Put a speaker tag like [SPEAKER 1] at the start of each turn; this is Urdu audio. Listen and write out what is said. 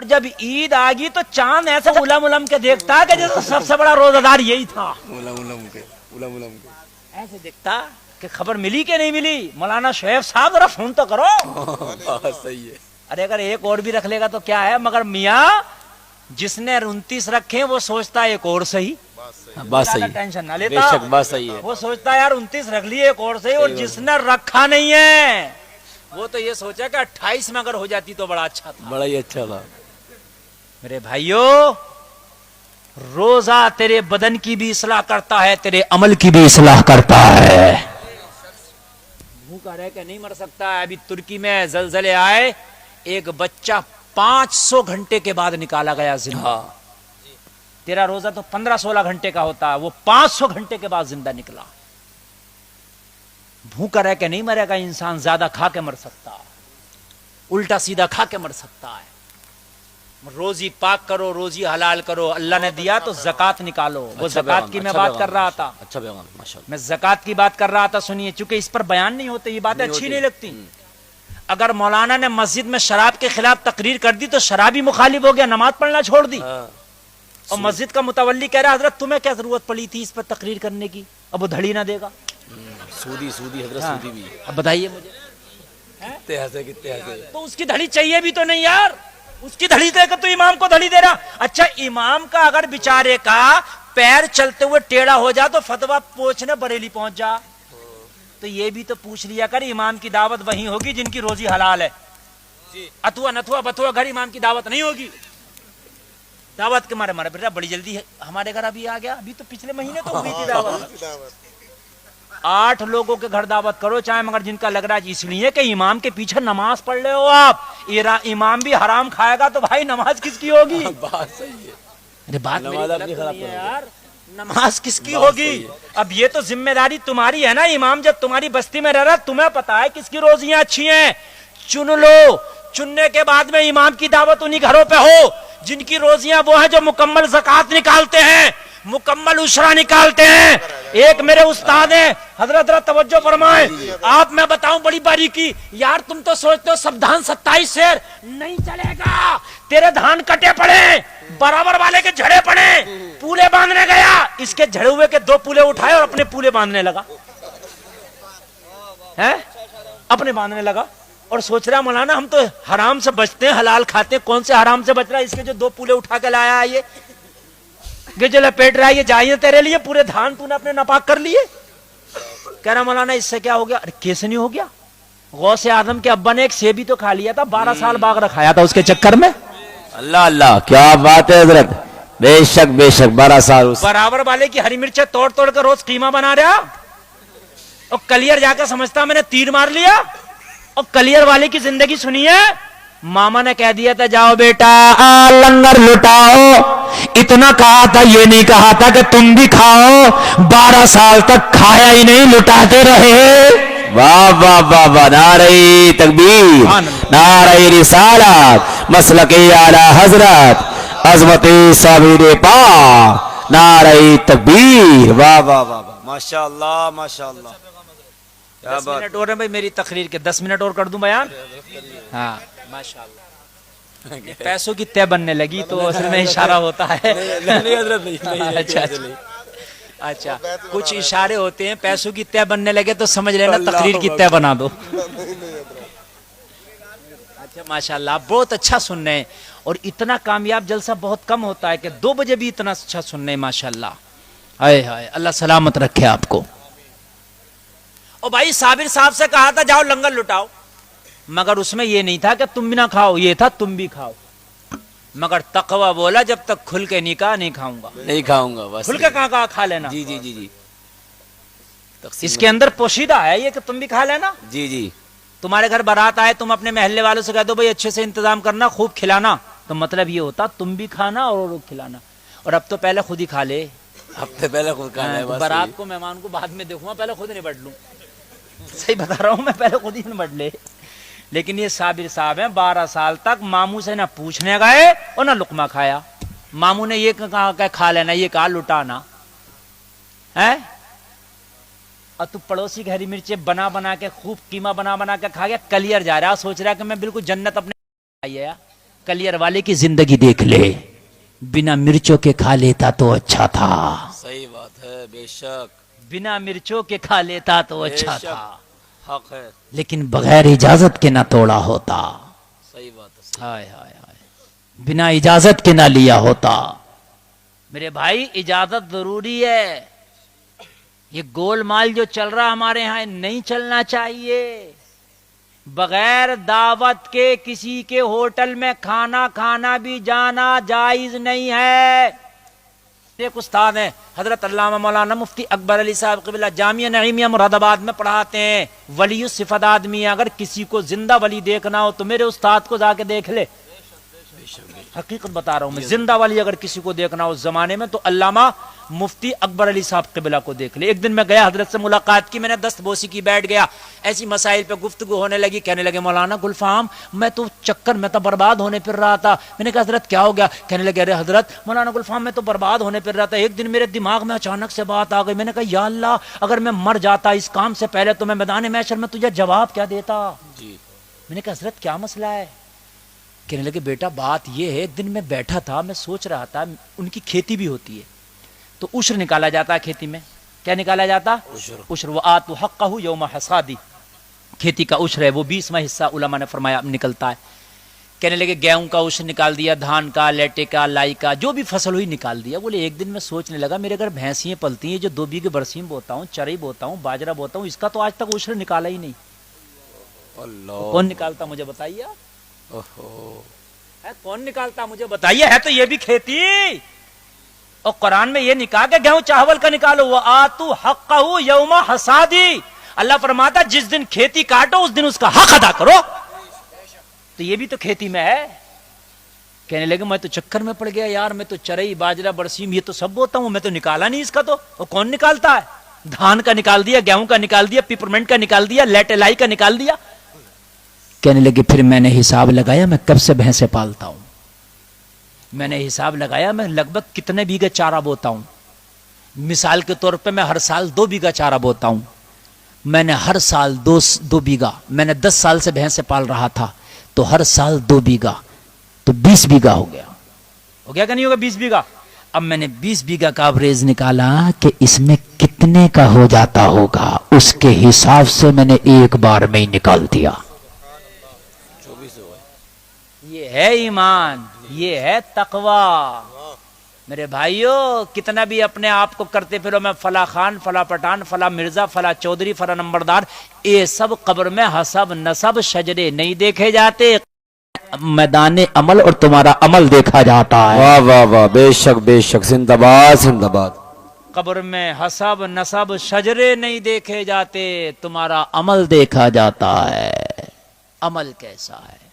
[SPEAKER 1] جب عید آ گئی تو چاند ایسے الم الم کے دیکھتا کہ جیسے سب سے بڑا روزہ یہی تھا.
[SPEAKER 2] الم کے
[SPEAKER 1] ایسے دیکھتا کہ خبر ملی کہ نہیں ملی. مولانا شعیب صاحب ذرا فون تو کرو.
[SPEAKER 2] صحیح ہے.
[SPEAKER 1] ارے اگر ایک اور بھی رکھ لے گا تو کیا ہے, مگر میاں جس نے 29 رکھے وہ سوچتا ہے ایک اور صحیح.
[SPEAKER 2] بات صحیح ہے,
[SPEAKER 1] ٹینشن نہ
[SPEAKER 2] بے
[SPEAKER 1] لیتا,
[SPEAKER 2] شک بات صحیح ہے.
[SPEAKER 1] وہ سوچتا ہے یار 29 رکھ لیے ایک اور صحیح. اور جس نے رکھا نہیں ہے وہ تو یہ سوچا کہ 28 میں اگر ہو جاتی تو بڑا اچھا تھا.
[SPEAKER 2] بڑا ہی اچھا تھا.
[SPEAKER 1] میرے بھائیو, روزہ تیرے بدن کی بھی اصلاح کرتا ہے, تیرے عمل کی بھی اصلاح کرتا ہے. بھوکا رہ کے نہیں مر سکتا ہے. ابھی ترکی میں زلزلے آئے, ایک بچہ 500 گھنٹے کے بعد نکالا گیا زندہ. تیرا روزہ تو 15-16 گھنٹے کا ہوتا ہے, وہ 500 گھنٹے کے بعد زندہ نکلا. بھوکا رہ کے نہیں مرے گا انسان, زیادہ کھا کے مر سکتا, الٹا سیدھا کھا کے مر سکتا ہے. روزی پاک کرو, روزی حلال کرو. اللہ نے دیا تو زکات نکالو. وہ زکات کی میں بات کر رہا تھا.
[SPEAKER 2] اچھا پیغام, ماشاءاللہ.
[SPEAKER 1] میں زکات کی بات کر رہا تھا, سنیے, چونکہ اس پر بیان نہیں ہوتے, یہ باتیں اچھی نہیں لگتی. اگر مولانا نے مسجد میں شراب کے خلاف تقریر کر دی تو شرابی مخالف ہو گیا, نماز پڑھنا چھوڑ دی. اور مسجد کا متولی کہہ رہا حضرت تمہیں کیا ضرورت پڑی تھی اس پر تقریر کرنے کی, اب وہ دھڑی نہ دے گا.
[SPEAKER 2] سودی حضرت سودی بھی.
[SPEAKER 1] اب بتائیے مجھے,
[SPEAKER 2] کتنے ہنسے.
[SPEAKER 1] تو اس کی دھڑی چاہیے بھی تو نہیں یار, اس کی دھڑی دے کر تو امام کو دھڑی دے رہا. اچھا امام کا اگر بیچارے کا پیر چلتے ہوئے ٹیڑھا ہو جا تو فتویٰ پوچھنے بریلی پہنچ جا, تو یہ بھی تو پوچھ لیا کر امام کی دعوت وہیں ہوگی جن کی روزی حلال ہے. اتوا نتوا بتوا گھر امام کی دعوت نہیں ہوگی. دعوت کے مارے بیٹا بڑی جلدی ہے ہمارے گھر ابھی آ گیا, ابھی تو پچھلے مہینے تو ہوئی تھی دعوت. 8 لوگوں کے گھر دعوت کرو چاہے, مگر جن کا لگ رہا ہے اس لیے کہ امام کے پیچھے نماز پڑھ رہے ہو آپ, امام بھی حرام کھائے گا تو بھائی نماز کس کی ہوگی؟
[SPEAKER 2] بات صحیح ہے.
[SPEAKER 1] ارے بات
[SPEAKER 2] نماز اپنی خراب
[SPEAKER 1] ہے یار, نماز کس کی ہوگی؟ اب یہ تو ذمہ داری تمہاری ہے نا. امام جب تمہاری بستی میں رہ رہا, تمہیں پتا ہے کس کی روزیاں اچھی ہیں, چن لو. چننے کے بعد میں امام کی دعوت انہی گھروں پہ ہو جن کی روزیاں وہ ہیں جو مکمل زکات نکالتے ہیں, مکمل عشرہ نکالتے ہیں. ایک میرے استاد ہیں حضرت, توجہ فرمائیں, آپ میں بتاؤں بڑی باریکی. یار تم تو سوچتے ہو سب دھان 27 شیر, نہیں چلے گا. تیرے دھان کٹے پڑے, برابر والے کے جھڑے پڑے, پولے باندھنے گیا, اس کے جھڑے ہوئے کے 2 پولے اٹھائے اور اپنے پولے باندھنے لگا ہے, اپنے باندھنے لگا. اور سوچ رہا مولانا ہم تو حرام سے بچتے ہیں, حلال کھاتے ہیں. کون سے حرام سے بچ رہا ہے؟ اس کے جو 2 پولے اٹھا کے لایا ہے یہ جو لپیٹ رہا ہے, یہ جائیں تیرے لیے, پورے دھان تو نے اپنے ناپاک کر لیے. کہہ رہا مولانا اس سے کیا ہو گیا؟ ارے کیسے نہیں ہو گیا, غوث اعظم کے ابا نے ایک سیب ہی تو کھا لیا تھا, 12 سال باغ رکھایا تھا اس کے چکر میں.
[SPEAKER 2] اللہ اللہ, کیا بات ہے حضرت. بے شک 12 سال.
[SPEAKER 1] برابر والے کی ہری مرچیں توڑ توڑ کر روز قیمہ بنا رہا, اور کلیئر جا کے سمجھتا میں نے تیر مار لیا. اور کلیئر والے کی زندگی سنی ہے, ماما نے کہہ دیا تھا جاؤ بیٹا لنگر لٹاؤ, اتنا کہا تھا, یہ نہیں کہا تھا کہ تم بھی کھاؤ. 12 سال تک کھایا ہی نہیں, لٹاتے رہے. واہ واہ واہ واہ, نعرہ تکبیر, نعرہ رسالت, مسلک اعلی حضرت عظمت صابر پاک, نعرہ تکبیر. واہ واہ واہ, ماشاء اللہ ماشاء اللہ. 10 منٹ اور ہیں بھائی میری تقریر کے, 10 منٹ اور کر دوں بیان. ہاں ماشاءاللہ, پیسوں کی طے بننے لگی تو اصل میں اشارہ ہوتا ہے. اچھا کچھ اشارے ہوتے ہیں, پیسوں کی طے بننے لگے تو سمجھ لینا تقریر کی طے بنا دو. اچھا ماشاءاللہ, آپ بہت اچھا سن رہے ہیں. اور اتنا کامیاب جلسہ بہت کم ہوتا ہے کہ 2 بجے بھی اتنا اچھا سن رہے ہیں ماشاءاللہ. ہائے ہائے, اللہ سلامت رکھے آپ کو. اور بھائی صابر صاحب سے کہا تھا جاؤ لنگر لٹاؤ, مگر اس میں یہ نہیں تھا کہ تم بھی نہ کھاؤ, یہ تھا تم بھی کھاؤ. مگر تقوی بولا جب تک کھل کے نہیں کہا نہیں کھاؤں گا,
[SPEAKER 2] نہیں کھاؤں گا, بس
[SPEAKER 1] کھل کے کہاں کھا لینا.
[SPEAKER 2] جی جی جی جی,
[SPEAKER 1] اس کے اندر پوشیدہ ہے یہ کہ تم بھی کھا لینا.
[SPEAKER 2] جی جی.
[SPEAKER 1] تمہارے گھر بارات آئے, تم اپنے محلے والوں سے کہہ دو بھائی اچھے سے انتظام کرنا, خوب کھلانا, تو مطلب یہ ہوتا تم بھی کھانا اور کھلانا. اور اب تو پہلے خود ہی کھا لے,
[SPEAKER 2] ہفتے پہلے خود کھانا ہے.
[SPEAKER 1] بارات کو مہمان کو بعد میں دیکھوں گا, پہلے خود نبٹ لوں. صحیح بتا رہا ہوں میں, پہلے خود ہی نبٹ لے. لیکن یہ صابر صاحب ہیں, 12 سال تک ماموں سے نہ پوچھنے گئے اور نہ لقمہ کھایا. ماموں نے یہ کہا کہ کھا لینا, یہ کہا لٹانا ہے. اور تو پڑوسی کی ہری مرچیں بنا بنا کے خوب قیمہ بنا بنا کے کھا گیا, کلیئر جا رہا, سوچ رہا کہ میں بالکل جنت اپنے آئی ہے. کلیئر والے کی زندگی دیکھ لے, بنا مرچوں کے کھا لیتا تو اچھا تھا.
[SPEAKER 2] صحیح بات ہے, بے شک
[SPEAKER 1] بنا مرچوں کے کھا لیتا تو
[SPEAKER 2] بے
[SPEAKER 1] اچھا
[SPEAKER 2] شک.
[SPEAKER 1] تھا,
[SPEAKER 2] حق ہے,
[SPEAKER 1] لیکن بغیر اجازت کے نہ توڑا ہوتا.
[SPEAKER 2] صحیح بات ہے.
[SPEAKER 1] ہائے ہائے ہائے, بنا اجازت کے نہ لیا ہوتا. میرے بھائی اجازت ضروری ہے. یہ گول مال جو چل رہا ہمارے ہاں نہیں چلنا چاہیے. بغیر دعوت کے کسی کے ہوٹل میں کھانا کھانا بھی جانا جائز نہیں ہے. ایک استاد ہیں حضرت علامہ مولانا مفتی اکبر علی صاحب قبلہ, جامعہ نعیمیہ مراد آباد میں پڑھاتے ہیں. ولی الصفت آدمی ہے, اگر کسی کو زندہ ولی دیکھنا ہو تو میرے استاد کو جا کے دیکھ لے. حقیقت بتا رہا ہوں میں, زندہ ولی اگر کسی کو دیکھنا ہو اس زمانے میں تو علامہ مفتی اکبر علی صاحب قبلہ کو دیکھ لے. ایک دن میں گیا, حضرت سے ملاقات کی, میں نے دست بوسی کی, بیٹھ گیا, ایسی مسائل پہ گفتگو ہونے لگی. کہنے لگے مولانا گلفام میں تو چکر میں تو برباد ہونے پھر رہا تھا. میں نے کہا حضرت کیا ہو گیا؟ کہنے لگے ارے حضرت مولانا گلفام میں تو برباد ہونے پھر رہا تھا, ایک دن میرے دماغ میں اچانک سے بات آ گئی. میں نے کہا یا اللہ اگر میں مر جاتا اس کام سے پہلے تو میں میدان محشر میں تجھے جواب کیا دیتا. میں نے کہا حضرت کیا مسئلہ ہے؟ کہنے لگے بیٹا بات یہ ہے, ایک دن میں بیٹھا تھا, میں سوچ رہا تھا, ان کی کھیتی بھی ہوتی ہے تو عشر نکالا جاتا ہے کھیتی میں. کیا نکالا جاتا؟ عشر. وآتوا حقہ یوم حصادی, کھیتی کا عشر ہے وہ 20واں حصہ علماء نے فرمایا نکلتا ہے. کہنے لگے گیہوں کا عشر نکال دیا, دھان کا, لیٹے کا, لائی کا, جو بھی فصل ہوئی نکال دیا. بولے ایک دن میں سوچنے لگا میرے گھر بھینسیاں پلتی ہیں, جو 2 بیگھے برسیم بوتا ہوں, چرئی بوتا ہوں, باجرہ بوتا ہوں, اس کا تو آج تک عشر نکالا ہی نہیں. کون نکالتا مجھے بتائیے, کون نکالتا مجھے بتائیے, ہے تو یہ بھی کھیتی. اور قرآن میں یہ نکاح کہ گیہوں چاول کا نکالو, وآتوا حقہ یوم حصادی. اللہ فرماتا جس دن کھیتی کاٹو اس دن اس کا حق ادا کرو. تو یہ بھی تو کھیتی میں ہے. کہنے لگے میں تو چکر میں پڑ گیا یار, میں تو چرئی باجرہ برسیم یہ تو سب بوتا ہوں, میں تو نکالا نہیں اس کا. تو وہ کون نکالتا ہے؟ دھان کا نکال دیا, گیہوں کا نکال دیا, پیپرمنٹ کا نکال دیا, لیٹلائی کا نکال دیا. کہنے لگے پھر میں نے حساب لگایا میں کب سے بھینسیں پالتا ہوں. میں نے حساب لگایا میں لگ بھگ کتنے بیگھے چارہ بوتا ہوں. مثال کے طور پہ میں ہر سال 2 بیگھہ چارہ بوتا ہوں. میں نے ہر سال 2 بیگھہ, میں نے 10 سال سے بھینسیں پال رہا تھا تو ہر سال 2 بیگھہ تو 20 بیگھہ ہو گیا. ہو گیا کہ نہیں ہوگا 20 بیگھہ؟ اب میں نے 20 بیگھہ کا ایوریج نکالا کہ اس میں کتنے کا ہو جاتا ہوگا, اس کے حساب سے میں نے ایک بار میں ہی نکال دیا. یہ ہے ایمان, یہ ہے تقوی. میرے بھائیوں کتنا بھی اپنے آپ کو کرتے پھرو میں فلاں خان, فلاں پٹھان, فلاں مرزا, فلاں چودھری, فلاں نمبردار, یہ سب قبر میں حسب نسب شجرے نہیں دیکھے جاتے, میدان عمل اور تمہارا عمل دیکھا جاتا ہے.
[SPEAKER 2] واہ واہ واہ, بے شک بے شک, زندہ باد زندہ باد.
[SPEAKER 1] قبر میں حسب نسب شجرے نہیں دیکھے جاتے, تمہارا عمل دیکھا جاتا ہے. عمل کیسا ہے؟